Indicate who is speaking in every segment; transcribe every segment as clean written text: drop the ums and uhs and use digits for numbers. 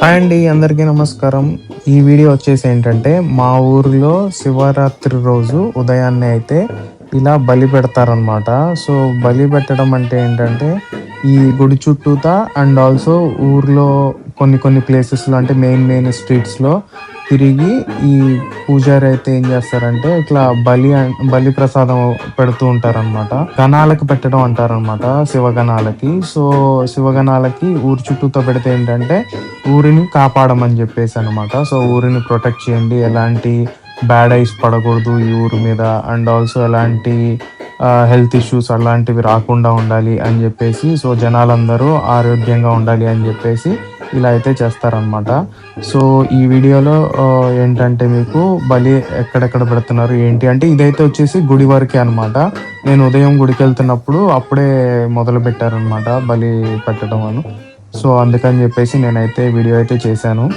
Speaker 1: Hi అండి, అందరికీ నమస్కారం. ఈ వీడియో వచ్చేసి ఏంటంటే, మా ఊరిలో శివరాత్రి రోజు ఉదయాన్నే అయితే ఇలా బలి పెడతారనమాట. సో, బలి పెట్టడం అంటే ఏంటంటే, ఈ గుడి చుట్టూతా అండ్ ఆల్సో ఊర్లో కొన్ని కొన్ని ప్లేసెస్‌లో అంటే మెయిన్ స్ట్రీట్స్‌లో తిరిగి ఈ పూజారి అయితే ఏం చేస్తారంటే, ఇట్లా బలి ప్రసాదం పెడుతూ ఉంటారనమాట. గణాలకు పెట్టడం అంటారనమాట, శివగణాలకి. సో, శివగణాలకి ఊరు చుట్టూతో పెడితే ఏంటంటే ఊరిని కాపాడమని చెప్పేసనమాట. సో, ఊరిని ప్రొటెక్ట్ చేయండి. ఎలాంటి బ్యాడ్ ఐస్ పడకూడదు ఈ ఊరు మీద. అండ్ ఆల్సో ఎలాంటి హెల్త్ ఇష్యూస్ అలాంటివి రాకుండా ఉండాలి అని జెప్పేసి, సో, జనాలందరూ ఆరోగ్యంగా ఉండాలి అని జెప్పేసి ఇలా అయితే చేస్తారనమాట. సో, ఈ వీడియోలో ఏంటంటే మీకు బలి ఎక్కడెక్కడ పెడుతున్నారు, ఏంటి అంటే ఇదైతే వచ్చేసి గుడి వరకే అనమాట. నేను ఉదయం గుడికెళ్తున్నప్పుడు అప్పుడే మొదలుపెట్టారనమాట బలి పెట్టడం అని. సో, అందుకని జెప్పేసి నేనైతే వీడియో అయితే చేశాను.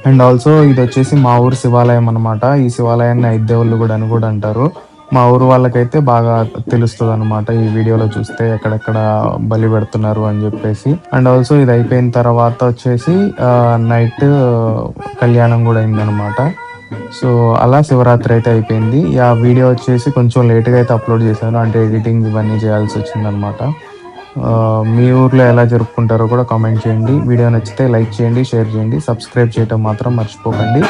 Speaker 1: అండ్ ఆల్సో ఇదొచ్చేసి మా ఊరు శివాలయం అనమాట. ఈ శివాలయాన్ని ఐదేవుళ్ళు గూడా అని గూడా అంటారు. మా ఊరు వాళ్ళకైతే బాగా తెలుస్తదనమాట ఈ వీడియోలో చూస్తే ఎక్కడెక్కడ బలి పెడుతున్నారు అని జెప్పేసి. అండ్ ఆల్సో ఇది అయిపోయిన తర్వాత వచ్చేసి నైట్ కళ్యాణం గూడా అయిందనమాట. సో, అలా శివరాత్రి అయితే అయిపోయింది. ఆ వీడియో వచ్చేసి కొంచెం లేట్‌గా అయితే అప్‌లోడ్ చేశాను. అంటే ఎడిటింగ్ ఇవన్నీ చేయాల్సొచ్చిందనమాట. మీ ఊర్లో ఎలా జరుపుకుంటారో కూడా కామెంట్ చేయండి. వీడియో నచ్చితే లైక్ చేయండి, షేర్ చేయండి. సబ్స్క్రైబ్ చేయటం మాత్రం మర్చిపోకండి.